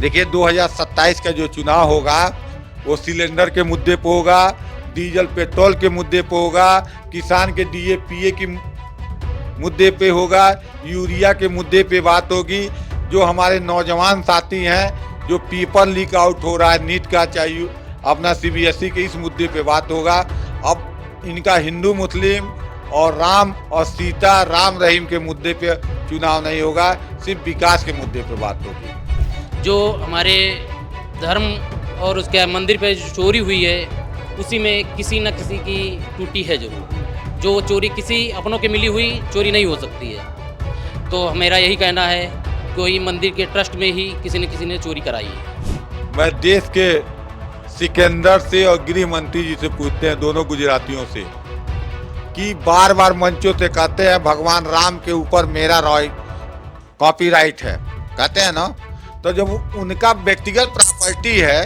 देखिए 2027 का जो चुनाव होगा वो सिलेंडर के मुद्दे पे होगा, डीजल पेट्रोल के मुद्दे पे होगा, किसान के डीए की मुद्दे पे होगा, यूरिया के मुद्दे पे बात होगी। जो हमारे नौजवान साथी हैं, जो पेपर लीक आउट हो रहा है नीट का, चाहिए अपना सीबीएसई के, इस मुद्दे पे बात होगा। अब इनका हिंदू मुस्लिम और राम और सीता राम रहीम के मुद्दे पे चुनाव नहीं होगा, सिर्फ विकास के मुद्दे पे बात होगी। जो हमारे धर्म और उसके मंदिर पे जो चोरी हुई है उसी में किसी न किसी की टूटी है जरूर। जो चोरी किसी अपनों के मिली हुई चोरी नहीं हो सकती है। तो मेरा यही कहना है, कोई मंदिर के ट्रस्ट में ही किसी न किसी ने चोरी कराई है। मैं देश के सिकंदर से और गृह मंत्री जी से पूछते हैं, दोनों गुजरातियों से, कि बार बार मंचों से कहते हैं भगवान राम के ऊपर मेरा कॉपीराइट है, कहते हैं ना। तो जब उनका व्यक्तिगत प्रॉपर्टी है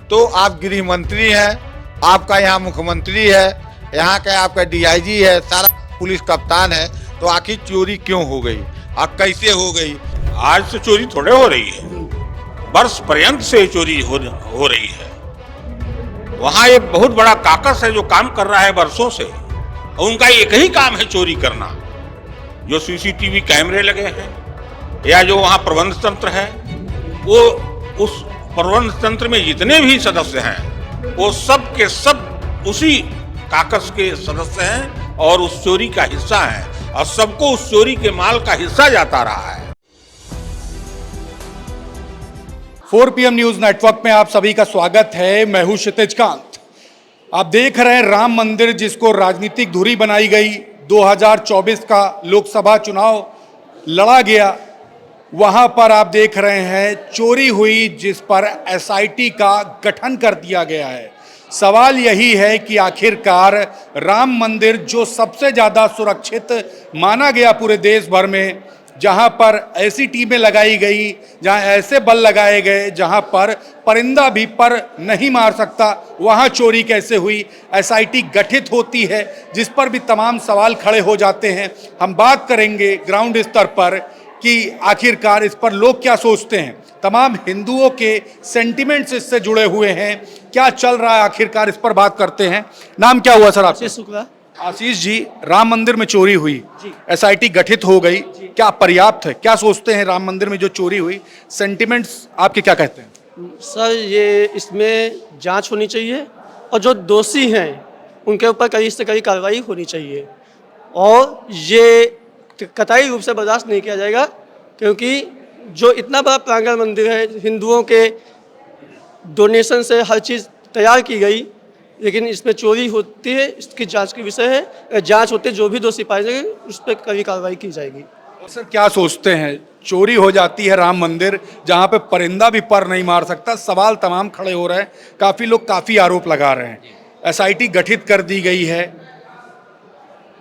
तो आप गृह मंत्री हैं, आपका यहाँ मुख्यमंत्री है, यहाँ का आपका डीआईजी है, सारा पुलिस कप्तान है, तो आखिर चोरी क्यों हो गई और कैसे हो गई? आज से चोरी थोड़े हो रही है, वर्ष पर्यंत से चोरी हो रही है। वहाँ एक बहुत बड़ा काकस है जो काम कर रहा है वर्षों से, और उनका एक ही काम है चोरी करना। जो सीसीटीवी कैमरे लगे हैं या जो वहाँ प्रबंध तंत्र है, वो उस प्रबंध तंत्र में जितने भी सदस्य हैं वो सब के सब उसी काकस के सदस्य हैं और उस चोरी का हिस्सा हैं, और सबको उस चोरी के माल का हिस्सा जाता रहा है। 4 PM न्यूज नेटवर्क में आप सभी का स्वागत है। मैं हूं क्षितिज कांत। आप देख रहे हैं राम मंदिर, जिसको राजनीतिक धुरी बनाई गई। 2024 का लोकसभा चुनाव लड़ा गया, वहां पर आप देख रहे हैं चोरी हुई, जिस पर एसआईटी का गठन कर दिया गया है। सवाल यही है कि आखिरकार राम मंदिर, जो सबसे ज़्यादा सुरक्षित माना गया पूरे देश भर में, जहां पर ऐसी टीमें लगाई गई, जहां ऐसे बल लगाए गए जहां पर परिंदा भी पर नहीं मार सकता, वहां चोरी कैसे हुई? एसआईटी गठित होती है, जिस पर भी तमाम सवाल खड़े हो जाते हैं। हम बात करेंगे ग्राउंड स्तर पर कि आखिरकार इस पर लोग क्या सोचते हैं। तमाम हिंदुओं के सेंटिमेंट्स इससे जुड़े हुए हैं, क्या चल रहा है आखिरकार, इस पर बात करते हैं। नाम क्या हुआ सर आपका? शुक्ला। आशीष जी, राम मंदिर में चोरी हुई, एसआईटी गठित हो गई, क्या पर्याप्त है? क्या सोचते हैं राम मंदिर में जो चोरी हुई, सेंटिमेंट्स आपके क्या कहते हैं? सर, ये इसमें जांच होनी चाहिए और जो दोषी हैं उनके ऊपर कड़ी से कड़ी कार्रवाई होनी चाहिए, और ये कतई रूप से बर्दाश्त नहीं किया जाएगा, क्योंकि जो इतना बड़ा प्रांगण मंदिर है, हिंदुओं के डोनेशन से हर चीज़ तैयार की गई, लेकिन इसमें चोरी होती है, इसकी जांच के विषय है। जांच होते जो भी दोषी पाए जाएंगे उस पर कड़ी कार्रवाई की जाएगी। सर, क्या सोचते हैं, चोरी हो जाती है राम मंदिर, जहां पे परिंदा भी पर नहीं मार सकता, सवाल तमाम खड़े हो रहे हैं, काफ़ी लोग काफ़ी आरोप लगा रहे हैं, एसआईटी गठित कर दी गई है,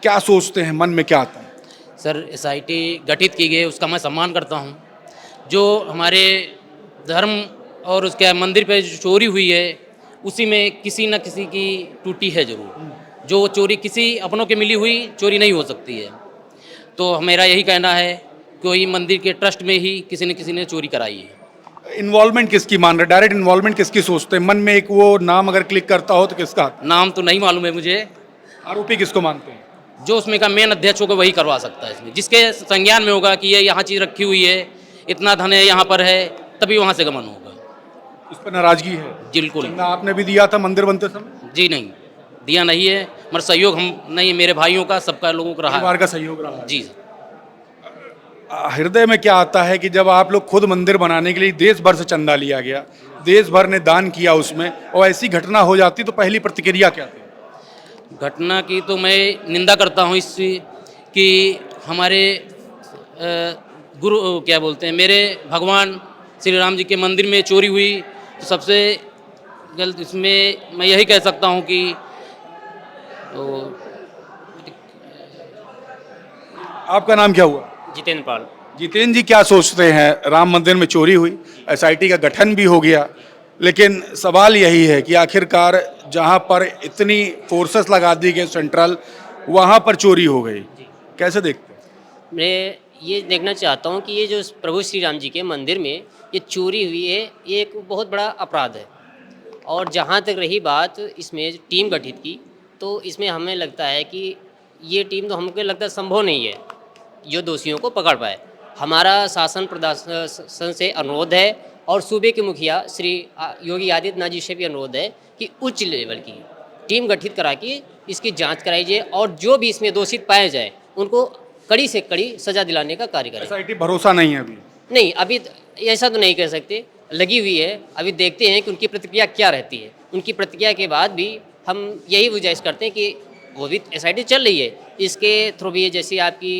क्या सोचते हैं, मन में क्या आता है? सर, एसआईटी गठित की गई, उसका मैं सम्मान करता हूँ। जो हमारे धर्म और उसके मंदिर पे जो चोरी हुई है उसी में किसी न किसी की टूटी है जरूर। जो चोरी किसी अपनों के मिली हुई चोरी नहीं हो सकती है। तो मेरा यही कहना है, कोई मंदिर के ट्रस्ट में ही किसी न किसी ने चोरी कराई है। इन्वॉल्वमेंट किसकी मान रहे, डायरेक्ट इन्वॉल्वमेंट किसकी सोचते हैं? मन में एक वो नाम अगर क्लिक करता हो तो किसका? नाम तो नहीं मालूम है मुझे। आरोपी किसको मानते हैं? जो उसमें का मेन अध्यक्ष होगा वही करवा सकता है। इसमें जिसके संज्ञान में होगा कि ये यहाँ चीज़ रखी हुई है, इतना धन है यहाँ पर है, तभी वहाँ से गमन होगा। उस पर नाराजगी है? बिल्कुल। चंदा आपने भी दिया था मंदिर बनते समय? जी नहीं, दिया नहीं है, मगर सहयोग हम नहीं, मेरे भाइयों का, सबका लोगों का रहा परिवार है। का सहयोग रहा है। जी। हृदय में क्या आता है कि जब आप लोग खुद मंदिर बनाने के लिए देश भर से चंदा लिया गया, देश भर ने दान किया उसमें, और ऐसी घटना हो जाती तो पहली प्रतिक्रिया क्या थी? घटना की तो मैं निंदा करता हूँ इससे, कि हमारे गुरु क्या बोलते हैं, मेरे भगवान श्री राम जी के मंदिर में चोरी हुई, तो सबसे गलत इसमें मैं यही कह सकता हूँ कि तो आपका नाम क्या हुआ? जितेंद्र पाल। जितेंद्र जी, क्या सोचते हैं, राम मंदिर में चोरी हुई, एसआईटी का गठन भी हो गया, लेकिन सवाल यही है कि आखिरकार जहां पर इतनी फोर्सेस लगा दी गई सेंट्रल, वहां पर चोरी हो गई, कैसे देखते हैं? मैं ये देखना चाहता हूँ कि ये जो प्रभु श्री राम जी के मंदिर में ये चोरी हुई है, ये एक बहुत बड़ा अपराध है। और जहाँ तक रही बात इसमें टीम गठित की, तो इसमें हमें लगता है कि ये टीम तो हमको लगता है संभव नहीं है जो दोषियों को पकड़ पाए। हमारा शासन प्रशासन से अनुरोध है और सूबे के मुखिया श्री योगी आदित्यनाथ जी से भी अनुरोध है कि उच्च लेवल की टीम गठित करा के इसकी जांच कराई जाए और जो भी इसमें दोषित पाए जाए उनको कड़ी से कड़ी सजा दिलाने का कार्य करें। एसआईटी भरोसा नहीं है अभी? नहीं, अभी ऐसा तो नहीं कह सकते, लगी हुई है। अभी देखते हैं कि उनकी प्रतिक्रिया क्या रहती है। उनकी प्रतिक्रिया के बाद भी हम यही गुजारिश करते हैं कि वो भी एसआईटी चल रही है, इसके थ्रू भी जैसे आपकी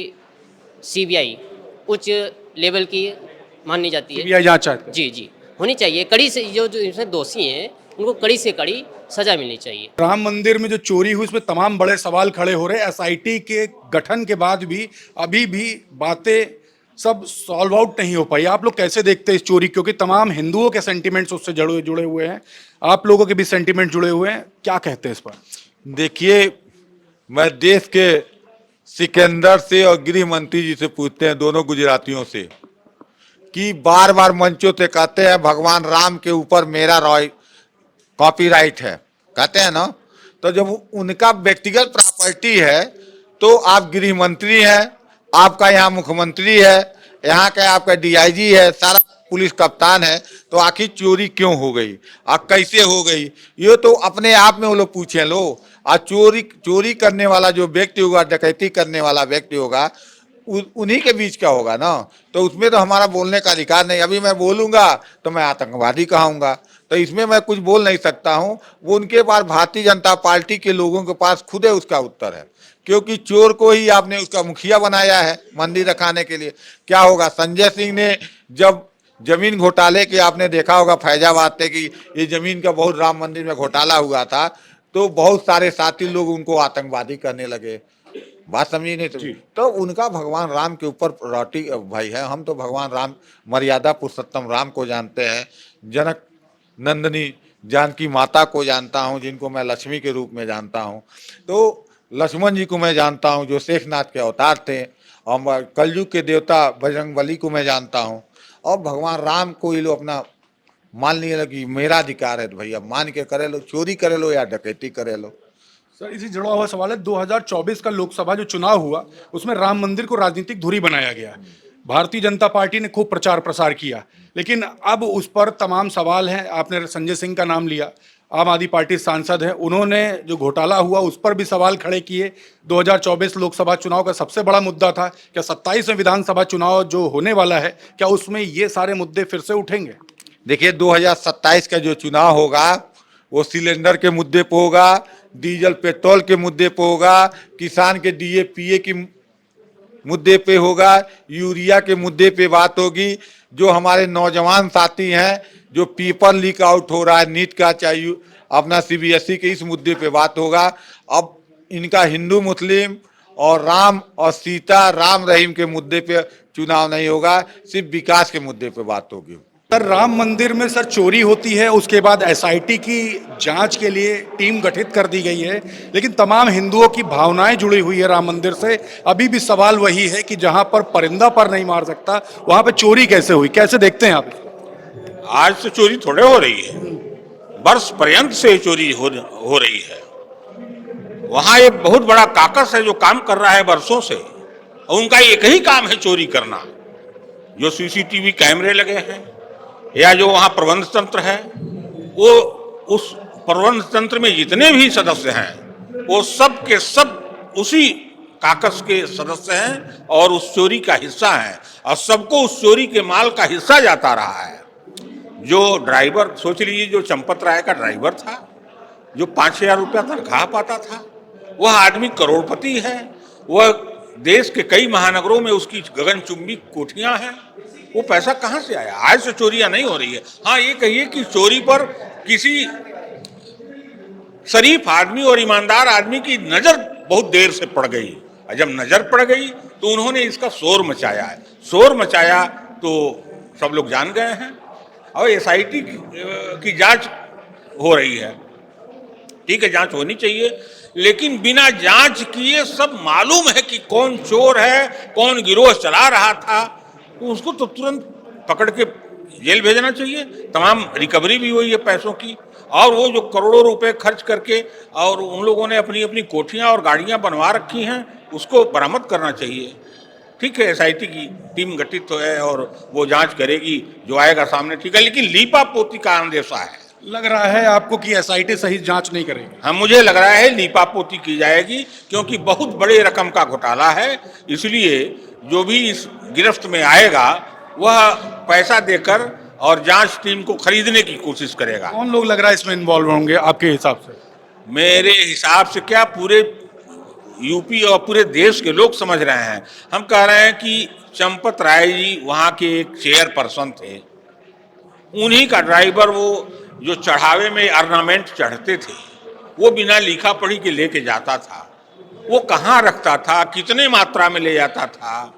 सीबीआई उच्च लेवल की मानी जाती है। सीबीआई जांच चाहते हैं? जी जी, होनी चाहिए। कड़ी से जो इसमें दोषी हैं उनको कड़ी से कड़ी सजा मिलनी चाहिए। राम मंदिर में जो चोरी हुई उसमें तमाम बड़े सवाल खड़े हो रहे हैं। एसआईटी के गठन के बाद भी अभी भी बातें सब सॉल्व आउट नहीं हो पाई। आप लोग कैसे देखते हैं इस चोरी, क्योंकि तमाम हिंदुओं के सेंटिमेंट्स उससे जुड़े हुए हैं, आप लोगों के भी सेंटिमेंट जुड़े हुए हैं, क्या कहते हैं इस पर? देखिए, मैं देश के सिकंदर से और गृह मंत्री जी से पूछते हैं, दोनों गुजरातियों से, कि बार बार मंचों से कहते हैं भगवान राम के ऊपर मेरा कॉपीराइट है, कहते हैं ना। तो जब उनका व्यक्तिगत प्रॉपर्टी है तो आप गृह मंत्री हैं, आपका यहाँ मुख्यमंत्री है, यहाँ का आपका डीआईजी है, सारा पुलिस कप्तान है, तो आखिर चोरी क्यों हो गई और कैसे हो गई, ये तो अपने आप में वो लोग पूछे लो। और चोरी करने वाला जो व्यक्ति होगा, डकैती करने वाला व्यक्ति होगा, उन्हीं के बीच का होगा ना। तो उसमें तो हमारा बोलने का अधिकार नहीं। अभी मैं बोलूँगा तो मैं आतंकवादी कहूँगा, तो इसमें मैं कुछ बोल नहीं सकता हूँ। वो उनके पास, भारतीय जनता पार्टी के लोगों के पास खुद है उसका उत्तर है, क्योंकि चोर को ही आपने उसका मुखिया बनाया है मंदिर रखाने के लिए। क्या होगा, संजय सिंह ने जब जमीन घोटाले के, आपने देखा होगा फैजाबाद से कि ये जमीन का बहुत राम मंदिर में घोटाला हुआ था, तो बहुत सारे साथी लोग उनको आतंकवादी करने लगे। बात समझी नहीं? तो उनका भगवान राम के ऊपर रोटी भाई है। हम तो भगवान राम, मर्यादा पुरुषोत्तम राम को जानते हैं, जनक नंदनी जानकी माता को जानता हूँ, जिनको मैं लक्ष्मी के रूप में जानता हूँ। तो लक्ष्मण जी को मैं जानता हूँ जो शेखनाथ के अवतार थे, और कलयुग के देवता बजरंगबली को मैं जानता हूँ। और भगवान राम को ये लोग अपना मान लिए कि मेरा अधिकार है, तो भैया मान के करे लो, चोरी करे लो या डकैती करे लो। सर, इसी जुड़ा हुआ सवाल है, 2024 का लोकसभा जो चुनाव हुआ उसमें राम मंदिर को राजनीतिक धुरी बनाया गया। भारतीय जनता पार्टी ने खूब प्रचार प्रसार किया, लेकिन अब उस पर तमाम सवाल हैं। आपने संजय सिंह का नाम लिया, आम आदमी पार्टी सांसद हैं, उन्होंने जो घोटाला हुआ उस पर भी सवाल खड़े किए। 2024 लोकसभा चुनाव का सबसे बड़ा मुद्दा था, क्या 27वें विधानसभा चुनाव जो होने वाला है, क्या उसमें ये सारे मुद्दे फिर से उठेंगे? देखिए, 2027 का जो चुनाव होगा वो सिलेंडर के मुद्दे पे होगा, डीजल पेट्रोल के मुद्दे पे होगा, किसान के डीए की मुद्दे पे होगा, यूरिया के मुद्दे पे बात होगी। जो हमारे नौजवान साथी हैं, जो पेपर लीक आउट हो रहा है नीट का, चाहे अपना सीबीएसई के, इस मुद्दे पे बात होगा। अब इनका हिंदू मुस्लिम और राम और सीता, राम रहीम के मुद्दे पे चुनाव नहीं होगा, सिर्फ विकास के मुद्दे पे बात होगी। सर, राम मंदिर में सर चोरी होती है, उसके बाद एसआईटी की जांच के लिए टीम गठित कर दी गई है, लेकिन तमाम हिंदुओं की भावनाएं जुड़ी हुई है राम मंदिर से। अभी भी सवाल वही है कि जहां पर परिंदा पर नहीं मार सकता, वहां पे चोरी कैसे हुई, कैसे देखते हैं आप? आज से चोरी थोड़े हो रही है, वर्ष पर्यंत से चोरी हो रही है। वहां एक बहुत बड़ा काकस है जो काम कर रहा है वर्षों से, और उनका एक ही काम है चोरी करना। जो सीसीटीवी कैमरे लगे हैं या जो वहां प्रबंध तंत्र है, वो उस प्रबंध तंत्र में जितने भी सदस्य हैं वो सब के सब उसी काकस के सदस्य हैं और उस चोरी का हिस्सा हैं, और सबको उस चोरी के माल का हिस्सा जाता रहा है। जो ड्राइवर, सोच लीजिए, जो चंपत राय का ड्राइवर था, जो 5,000 रुपया तनख्वाह पाता था, वह आदमी करोड़पति है। वह देश के कई महानगरों में उसकी गगनचुंबी कोठियां हैं। वो पैसा कहाँ से आया? आज से चोरियां नहीं हो रही है। हाँ, ये कहिए कि चोरी पर किसी शरीफ आदमी और ईमानदार आदमी की नजर बहुत देर से पड़ गई, और जब नजर पड़ गई तो उन्होंने इसका शोर मचाया है। शोर मचाया तो सब लोग जान गए हैं, और एसआईटी की जांच हो रही है। ठीक है, जांच होनी चाहिए, लेकिन बिना जांच किए सब मालूम है कि कौन चोर है, कौन गिरोह चला रहा था, तो उसको तो तुरंत पकड़ के जेल भेजना चाहिए, तमाम रिकवरी भी हुई है पैसों की, और वो जो करोड़ों रुपए खर्च करके और उन लोगों ने अपनी अपनी कोठियां और गाड़ियां बनवा रखी हैं, उसको बरामद करना चाहिए। ठीक है, एसआईटी की टीम गठित तो है और वो जांच करेगी, जो आएगा सामने ठीक है, लेकिन लीपा पोती का अंदेशा है। लग रहा है आपको कि एसआईटी सही जांच नहीं करेगी? हाँ, मुझे लग रहा है लीपापोती की जाएगी, क्योंकि बहुत बड़े रकम का घोटाला है, इसलिए जो भी इस गिरफ्त में आएगा वह पैसा देकर और जांच टीम को खरीदने की कोशिश करेगा। कौन लोग लग रहा है इसमें इन्वॉल्व होंगे आपके हिसाब से? मेरे हिसाब से क्या, पूरे यूपी और पूरे देश के लोग समझ रहे हैं। हम कह रहे हैं कि चंपत राय जी वहाँ के एक चेयरपर्सन थे, उन्हीं का ड्राइवर वो जो चढ़ावे में ऑर्नामेंट चढ़ते थे वो बिना लिखा पढ़ी के लेके जाता था, वो कहाँ रखता था, कितने मात्रा में ले जाता था,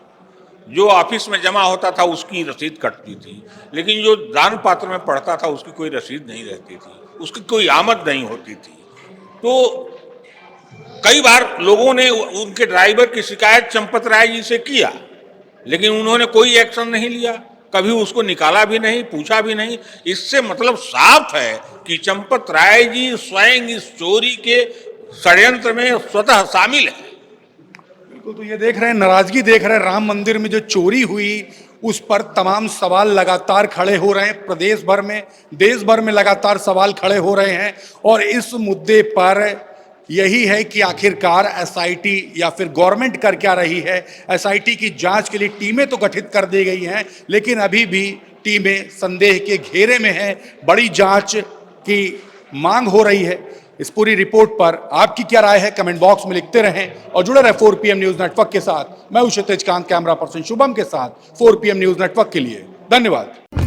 जो ऑफिस में जमा होता था उसकी रसीद कटती थी, लेकिन जो दान पात्र में पड़ता था उसकी कोई रसीद नहीं रहती थी, उसकी कोई आमद नहीं होती थी। तो कई बार लोगों ने उनके ड्राइवर की शिकायत चंपत राय जी से किया, लेकिन उन्होंने कोई एक्शन नहीं लिया, कभी उसको निकाला भी नहीं, पूछा भी नहीं। इससे मतलब साफ है कि चंपत राय जी स्वयं इस चोरी के षड्यंत्र में स्वतः शामिल है। बिल्कुल, तो ये देख रहे हैं, नाराजगी देख रहे हैं, राम मंदिर में जो चोरी हुई उस पर तमाम सवाल लगातार खड़े हो रहे हैं। प्रदेश भर में, देश भर में लगातार सवाल खड़े हो रहे हैं, और इस मुद्दे पर यही है कि आखिरकार एसआईटी या फिर गवर्नमेंट कर क्या रही है। एसआईटी की जांच के लिए टीमें तो गठित कर दी गई हैं, लेकिन अभी भी टीमें संदेह के घेरे में हैं। बड़ी जांच की मांग हो रही है। इस पूरी रिपोर्ट पर आपकी क्या राय है, कमेंट बॉक्स में लिखते रहें और जुड़े रहे 4PM न्यूज नेटवर्क के साथ। मैं हूं क्षितिज कांत, कैमरा पर्सन शुभम के साथ 4PM न्यूज नेटवर्क के लिए धन्यवाद।